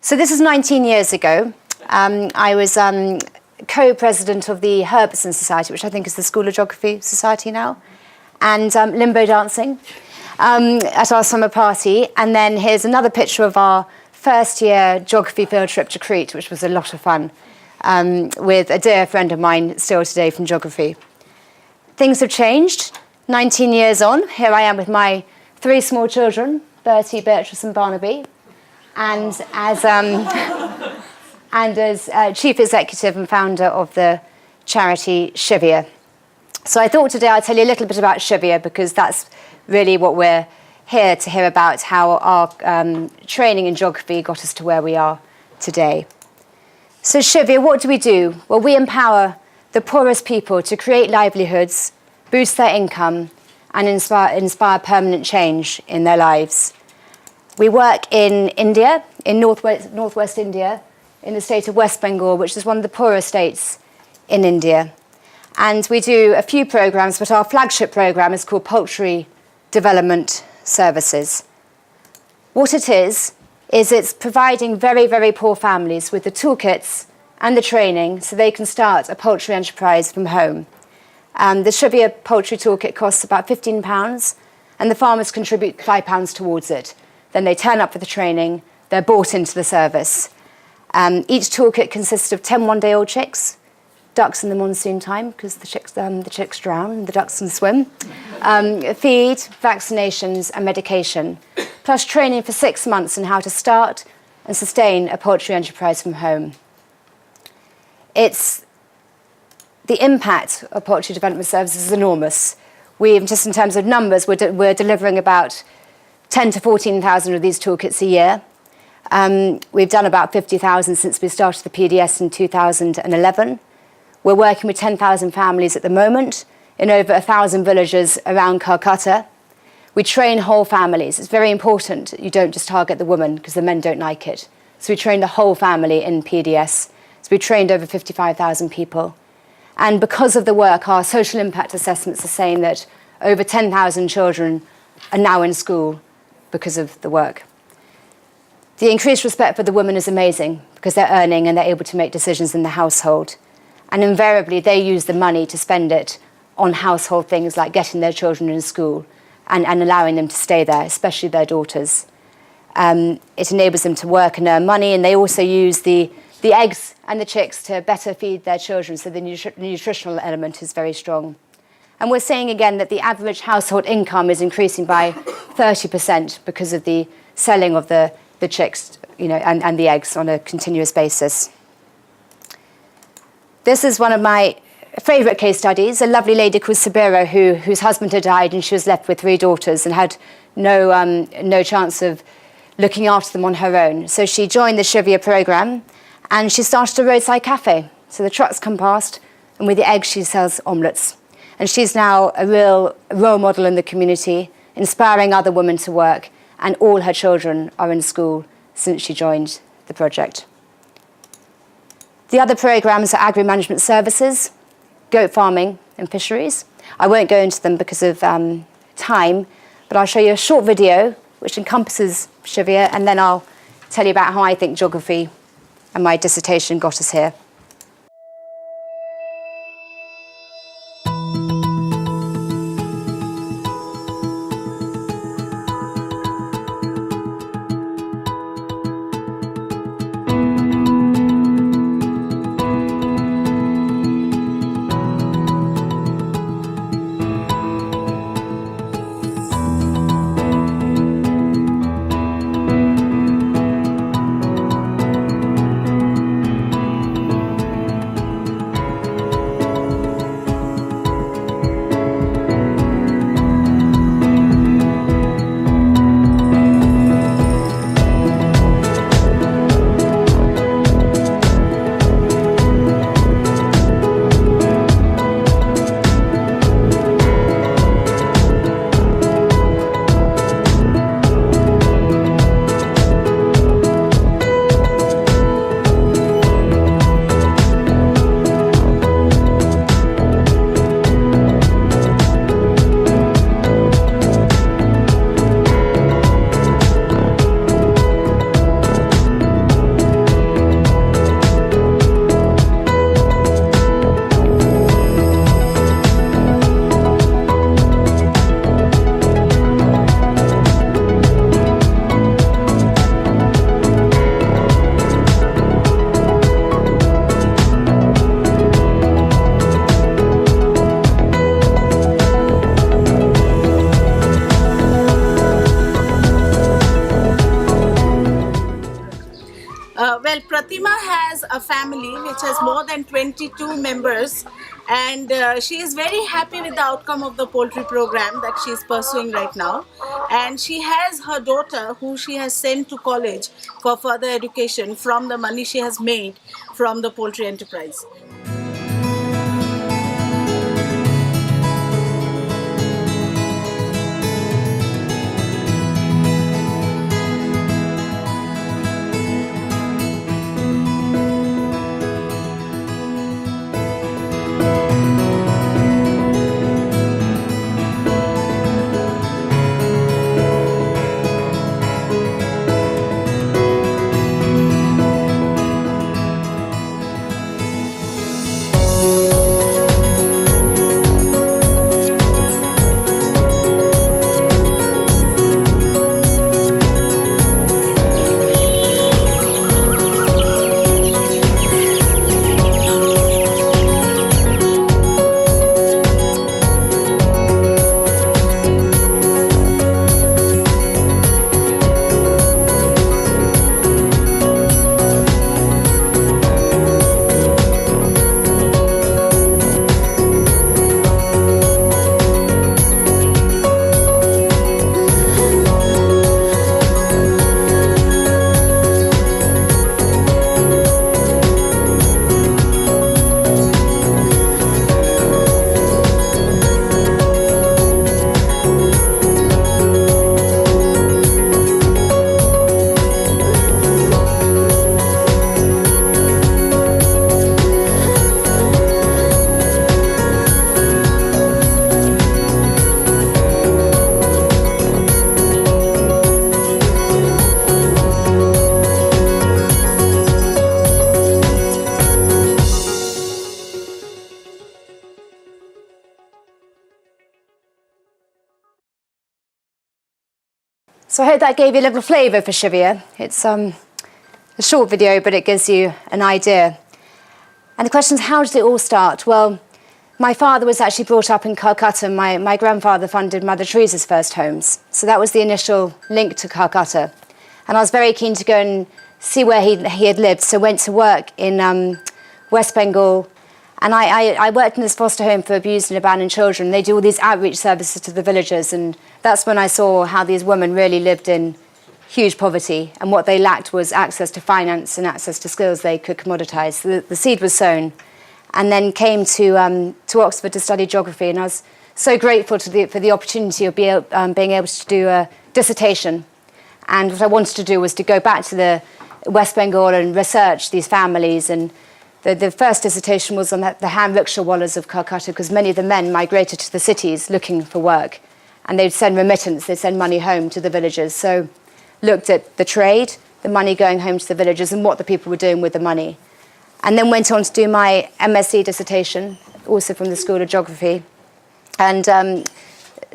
So this is 19 years ago. I was co-president of the Herbison Society, which I think is the School of Geography Society now, and limbo dancing at our summer party. And then here's another picture of our first year geography field trip to Crete, which was a lot of fun, with a dear friend of mine still today from geography. Things have changed. 19 years on, here I am with my 3 small children, Bertie, Beatrice and Barnaby, and as chief executive and founder of the charity Shivia. So I thought today I'd tell you a little bit about Shivia, because that's really what we're here to hear about, how our training in geography got us to where we are today. So Shivia, what do? Well, we empower the poorest people to create livelihoods, boost their income, and inspire permanent change in their lives. We work in India, in northwest India, in the state of West Bengal, which is one of the poorest states in India. And we do a few programs, but our flagship program is called Poultry Development Services. What it is it's providing very, very poor families with the toolkits and the training so they can start a poultry enterprise from home. The Shivia Poultry Toolkit costs about £15, and the farmers contribute £5 towards it. Then they turn up for the training, they're bought into the service. Each toolkit consists of 10 one-day-old chicks, ducks in the monsoon time, because the chicks drown and the ducks can swim, feed, vaccinations and medication, plus training for 6 months on how to start and sustain a poultry enterprise from home. The impact of poultry development services is enormous. Just in terms of numbers, we're delivering about 10 to 14,000 of these toolkits a year. We've done about 50,000 since we started the PDS in 2011. We're working with 10,000 families at the moment in over 1,000 villages around Calcutta. We train whole families. It's very important you don't just target the woman, because the men don't like it. So we train the whole family in PDS. So we trained over 55,000 people. And because of the work, our social impact assessments are saying that over 10,000 children are now in school because of the work. The increased respect for the woman is amazing, because they're earning and they're able to make decisions in the household. And invariably, they use the money to spend it on household things like getting their children in school and allowing them to stay there, especially their daughters. It enables them to work and earn money, and they also use the eggs and the chicks to better feed their children, so the nutritional element is very strong. And we're seeing again that the average household income is increasing by 30% because of the selling of the chicks, and the eggs on a continuous basis. This is one of my favourite case studies, a lovely lady called Sabira whose husband had died, and she was left with 3 daughters and had no chance of looking after them on her own. So she joined the Shivia programme, and she started a roadside cafe. So the trucks come past, and with the eggs she sells omelettes. And she's now a real role model in the community, inspiring other women to work, and all her children are in school since she joined the project. The other programmes are agri-management services, goat farming and fisheries. I won't go into them because of time, but I'll show you a short video which encompasses Shivia, and then I'll tell you about how I think geography and my dissertation got us here. Well, Pratima has a family which has more than 22 members, and she is very happy with the outcome of the poultry program that she is pursuing right now. And she has her daughter who she has sent to college for further education from the money she has made from the poultry enterprise. So I hope that gave you a little flavour for Shivia. It's a short video, but it gives you an idea. And the question is, how did it all start? Well, my father was actually brought up in Calcutta. My grandfather funded Mother Teresa's first homes. So that was the initial link to Calcutta. And I was very keen to go and see where he had lived, so went to work in West Bengal. And I worked in this foster home for abused and abandoned children. They do all these outreach services to the villagers, and that's when I saw how these women really lived in huge poverty, and what they lacked was access to finance and access to skills they could commoditize. So the seed was sown, and then came to Oxford to study geography, and I was so grateful for the opportunity of being able to do a dissertation. And what I wanted to do was to go back to the West Bengal and research these families. And the first dissertation was on the hand rickshawallahs of Calcutta, because many of the men migrated to the cities looking for work, and they'd send remittance, they'd send money home to the villagers. So looked at the trade, the money going home to the villagers, and what the people were doing with the money. And then went on to do my MSc dissertation, also from the School of Geography, and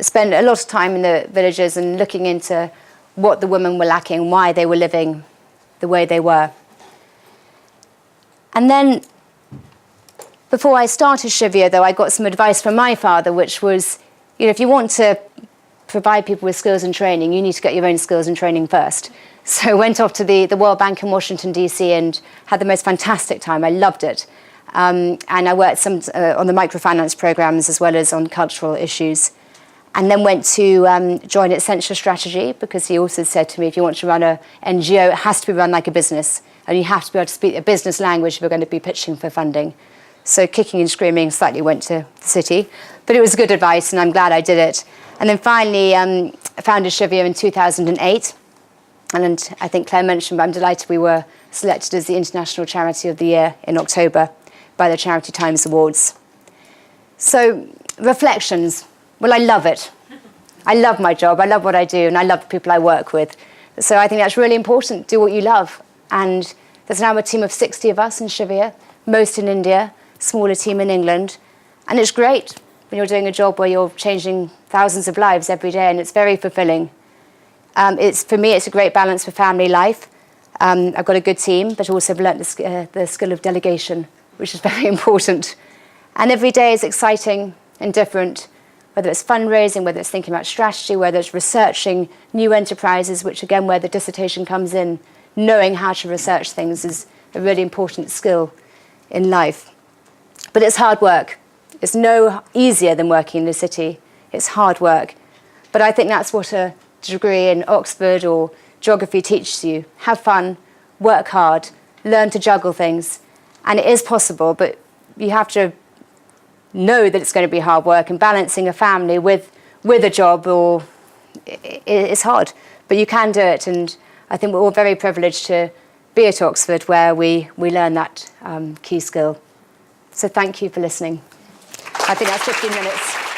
spent a lot of time in the villages and looking into what the women were lacking, why they were living the way they were. And then, before I started Shivia, though, I got some advice from my father, which was, if you want to provide people with skills and training, you need to get your own skills and training first. So I went off to the World Bank in Washington, D.C., and had the most fantastic time. I loved it. And I worked on the microfinance programs as well as on cultural issues. And then went to join Accenture Strategy, because he also said to me, if you want to run an NGO, it has to be run like a business. And you have to be able to speak a business language if you're going to be pitching for funding. So kicking and screaming, slightly went to the city. But it was good advice, and I'm glad I did it. And then finally founded Shivia in 2008. And I think Claire mentioned, but I'm delighted we were selected as the International Charity of the Year in October by the Charity Times Awards. So, reflections. Well, I love it. I love my job, I love what I do, and I love the people I work with. So I think that's really important. Do what you love. And there's now a team of 60 of us in Shivia, most in India, smaller team in England. And it's great when you're doing a job where you're changing thousands of lives every day, and it's very fulfilling. For me, it's a great balance for family life. I've got a good team, but also I've learnt the skill of delegation, which is very important. And every day is exciting and different, whether it's fundraising, whether it's thinking about strategy, whether it's researching new enterprises, which again, where the dissertation comes in, knowing how to research things is a really important skill in life. But it's hard work. It's no easier than working in the city. It's hard work. But I think that's what a degree in Oxford or geography teaches you. Have fun, work hard, learn to juggle things. And it is possible, but you have to know that it's going to be hard work, and balancing a family with a job it's hard. But you can do it, and I think we're all very privileged to be at Oxford where we learn that key skill. So thank you for listening. I think that's 15 minutes.